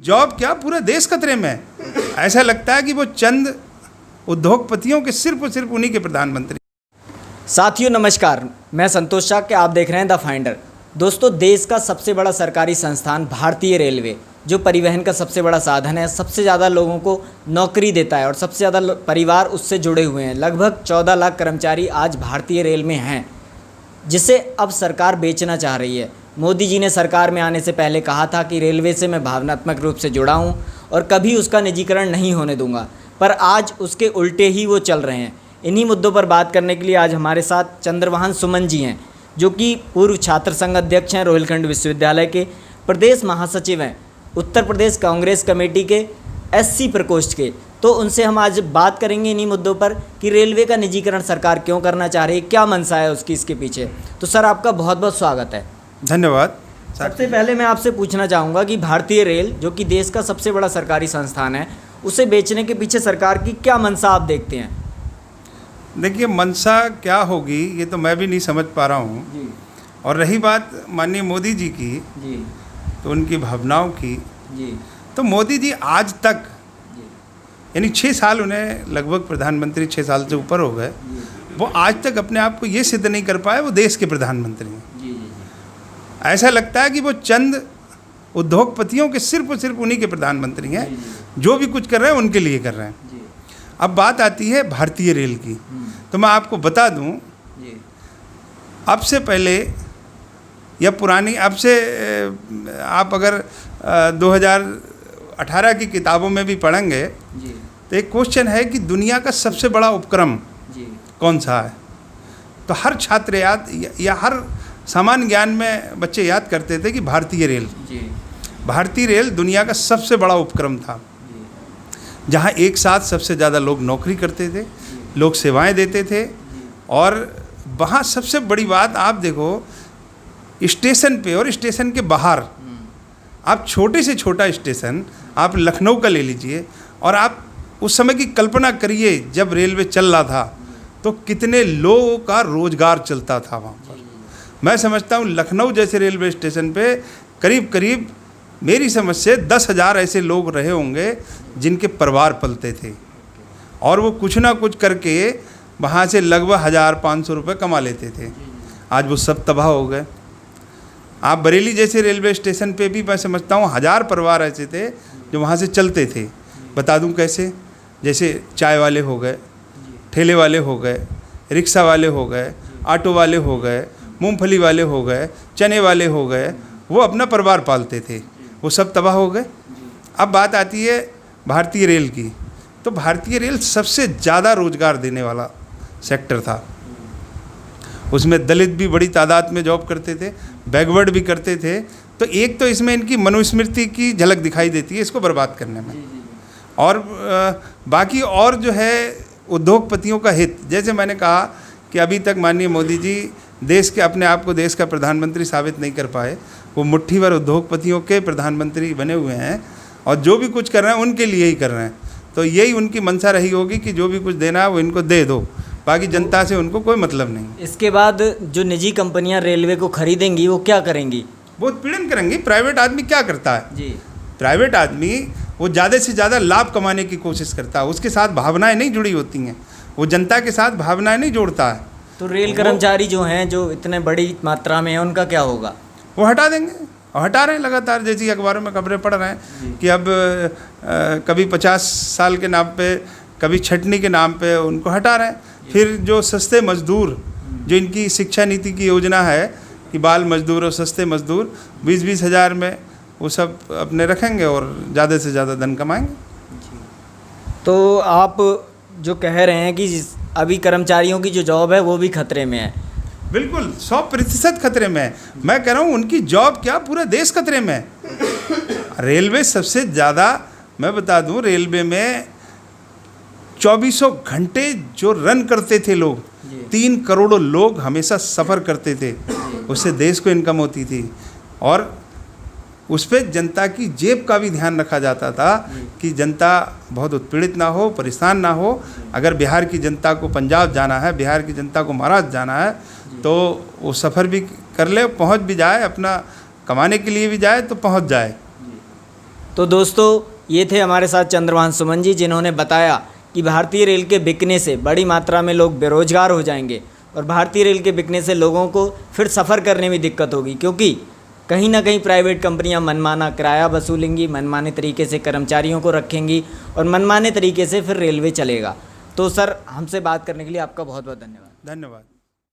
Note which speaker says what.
Speaker 1: Job क्या पूरा देश खतरे में है। ऐसा लगता है कि वो चंद उद्योगपतियों के सिर्फ और सिर्फ उन्हीं के प्रधानमंत्री।
Speaker 2: साथियों नमस्कार, मैं संतोष शाक्य, आप देख रहे हैं द फाइंडर। दोस्तों, देश का सबसे बड़ा सरकारी संस्थान भारतीय रेलवे, जो परिवहन का सबसे बड़ा साधन है, सबसे ज़्यादा लोगों को नौकरी देता है और सबसे ज़्यादा परिवार उससे जुड़े हुए हैं। लगभग 14 लाख कर्मचारी आज भारतीय रेल में हैं, जिसे अब सरकार बेचना चाह रही है। मोदी जी ने सरकार में आने से पहले कहा था कि रेलवे से मैं भावनात्मक रूप से जुड़ा हूं और कभी उसका निजीकरण नहीं होने दूंगा, पर आज उसके उल्टे ही वो चल रहे हैं। इन्हीं मुद्दों पर बात करने के लिए आज हमारे साथ चंद्रवाहन सुमन जी हैं, जो कि पूर्व छात्र संघ अध्यक्ष हैं, रोहिलखंड विश्वविद्यालय के प्रदेश महासचिव हैं, उत्तर प्रदेश कांग्रेस कमेटी के SC प्रकोष्ठ के। तो उनसे हम आज बात करेंगे इन्हीं मुद्दों पर कि रेलवे का निजीकरण सरकार क्यों करना चाह रही है, क्या मंशा है उसकी इसके पीछे। तो सर, आपका बहुत बहुत स्वागत है।
Speaker 1: धन्यवाद।
Speaker 2: सबसे पहले मैं आपसे पूछना चाहूँगा कि भारतीय रेल, जो कि देश का सबसे बड़ा सरकारी संस्थान है, उसे बेचने के पीछे सरकार की क्या मंशा आप देखते हैं?
Speaker 1: देखिए, मंशा क्या होगी ये तो मैं भी नहीं समझ पा रहा हूँ
Speaker 2: जी।
Speaker 1: और रही बात माननीय मोदी जी की,
Speaker 2: जी
Speaker 1: तो उनकी भावनाओं की,
Speaker 2: जी
Speaker 1: तो मोदी जी आज तक
Speaker 2: जी
Speaker 1: यानी 6 साल उन्हें लगभग प्रधानमंत्री, 6 साल से ऊपर हो गए, वो आज तक अपने आप को ये सिद्ध नहीं कर पाए वो देश के प्रधानमंत्री हैं।
Speaker 2: जी जी
Speaker 1: ऐसा लगता है कि वो चंद उद्योगपतियों के सिर्फ और सिर्फ उन्हीं के प्रधानमंत्री हैं, जो भी कुछ कर रहे हैं उनके लिए कर रहे हैं।
Speaker 2: जी
Speaker 1: अब बात आती है भारतीय रेल की, तो मैं आपको बता दूं,
Speaker 2: जी
Speaker 1: अब से पहले या पुरानी, अब से आप अगर 2018 की किताबों में भी पढ़ेंगे
Speaker 2: जी
Speaker 1: तो एक क्वेश्चन है कि दुनिया का सबसे बड़ा उपक्रम
Speaker 2: जी
Speaker 1: कौन सा है। तो हर छात्र याद या हर सामान्य ज्ञान में बच्चे याद करते थे कि भारतीय रेल,
Speaker 2: जी
Speaker 1: भारतीय रेल दुनिया का सबसे बड़ा उपक्रम था, जहाँ एक साथ सबसे ज़्यादा लोग नौकरी करते थे, लोग सेवाएं देते थे। और वहाँ सबसे बड़ी बात आप देखो, स्टेशन पे और स्टेशन के बाहर, आप छोटे से छोटा स्टेशन आप लखनऊ का ले लीजिए और आप उस समय की कल्पना करिए जब रेलवे चल रहा था तो कितने लोगों का रोजगार चलता था वहाँ पर। मैं समझता हूँ लखनऊ जैसे रेलवे स्टेशन पे करीब करीब मेरी समझ से 10,000 ऐसे लोग रहे होंगे जिनके परिवार पलते थे और वो कुछ ना कुछ करके वहाँ से लगभग 1,500 रुपये कमा लेते थे। आज वो सब तबाह हो गए। आप बरेली जैसे रेलवे स्टेशन पे भी मैं समझता हूँ 1000 परिवार ऐसे थे जो वहाँ से चलते थे। बता दूँ कैसे? जैसे चाय वाले हो गए, ठेले वाले हो गए, रिक्शा वाले हो गए, ऑटो वाले हो गए, मूंगफली वाले हो गए, चने वाले हो गए, वो अपना परिवार पालते थे, वो सब तबाह हो गए। अब बात आती है भारतीय रेल की, तो भारतीय रेल सबसे ज़्यादा रोजगार देने वाला सेक्टर था। उसमें दलित भी बड़ी तादाद में जॉब करते थे, बैकवर्ड भी करते थे। तो एक तो इसमें इनकी मनुस्मृति की झलक दिखाई देती है इसको बर्बाद करने में, और बाकी और जो है उद्योगपतियों का हित। जैसे मैंने कहा कि अभी तक माननीय मोदी जी देश के अपने आप को देश का प्रधानमंत्री साबित नहीं कर पाए, वो मुट्ठी भर उद्योगपतियों के प्रधानमंत्री बने हुए हैं और जो भी कुछ कर रहे हैं उनके लिए ही कर रहे हैं। तो यही उनकी मंशा रही होगी कि जो भी कुछ देना है वो इनको दे दो, बाकी जनता से उनको कोई मतलब नहीं।
Speaker 2: इसके बाद जो निजी कंपनियां रेलवे को खरीदेंगी वो क्या करेंगी?
Speaker 1: वो उत्पीड़न करेंगी। प्राइवेट आदमी क्या करता है
Speaker 2: जी,
Speaker 1: प्राइवेट आदमी वो ज़्यादा से ज़्यादा लाभ कमाने की कोशिश करता है, उसके साथ भावनाएं नहीं जुड़ी होती हैं, वो जनता के साथ भावनाएं नहीं जोड़ता है।
Speaker 2: तो रेल कर्मचारी जो हैं, जो इतने बड़ी मात्रा में हैं, उनका क्या होगा?
Speaker 1: वो हटा देंगे और हटा रहे हैं लगातार। जैसी अखबारों में खबरें पढ़ रहे हैं कि अब कभी 50 साल के नाम पे, कभी छटनी के नाम पे उनको हटा रहे हैं। फिर जो सस्ते मजदूर, जो इनकी शिक्षा नीति की योजना है कि बाल मजदूर और सस्ते मजदूर 20-20 हज़ार में वो सब अपने रखेंगे और ज़्यादा से ज़्यादा धन कमाएंगे।
Speaker 2: तो आप जो कह रहे हैं कि अभी कर्मचारियों की जो जॉब है वो भी खतरे में है?
Speaker 1: बिल्कुल 100% खतरे में है। मैं कह रहा हूँ उनकी जॉब क्या पूरा देश खतरे में है। रेलवे सबसे ज़्यादा, मैं बता दूँ, रेलवे में 2400 घंटे जो रन करते थे लोग, 3 करोड़ लोग हमेशा सफ़र करते थे, उससे देश को इनकम होती थी और उस पर जनता की जेब का भी ध्यान रखा जाता था कि जनता बहुत उत्पीड़ित ना हो, परेशान ना हो। अगर बिहार की जनता को पंजाब जाना है, बिहार की जनता को महाराष्ट्र जाना है, तो वो सफ़र भी कर ले, पहुंच भी जाए, अपना कमाने के लिए भी जाए तो पहुंच जाए।
Speaker 2: तो दोस्तों ये थे हमारे साथ चंद्रभान सुमन जी, जिन्होंने बताया कि भारतीय रेल के बिकने से बड़ी मात्रा में लोग बेरोजगार हो जाएंगे और भारतीय रेल के बिकने से लोगों को फिर सफ़र करने में दिक्कत होगी, क्योंकि कहीं ना कहीं प्राइवेट कंपनियां मनमाना किराया वसूलेंगी, मनमाने तरीके से कर्मचारियों को रखेंगी और मनमाने तरीके से फिर रेलवे चलेगा। तो सर, हमसे बात करने के लिए आपका बहुत बहुत धन्यवाद।
Speaker 1: धन्यवाद।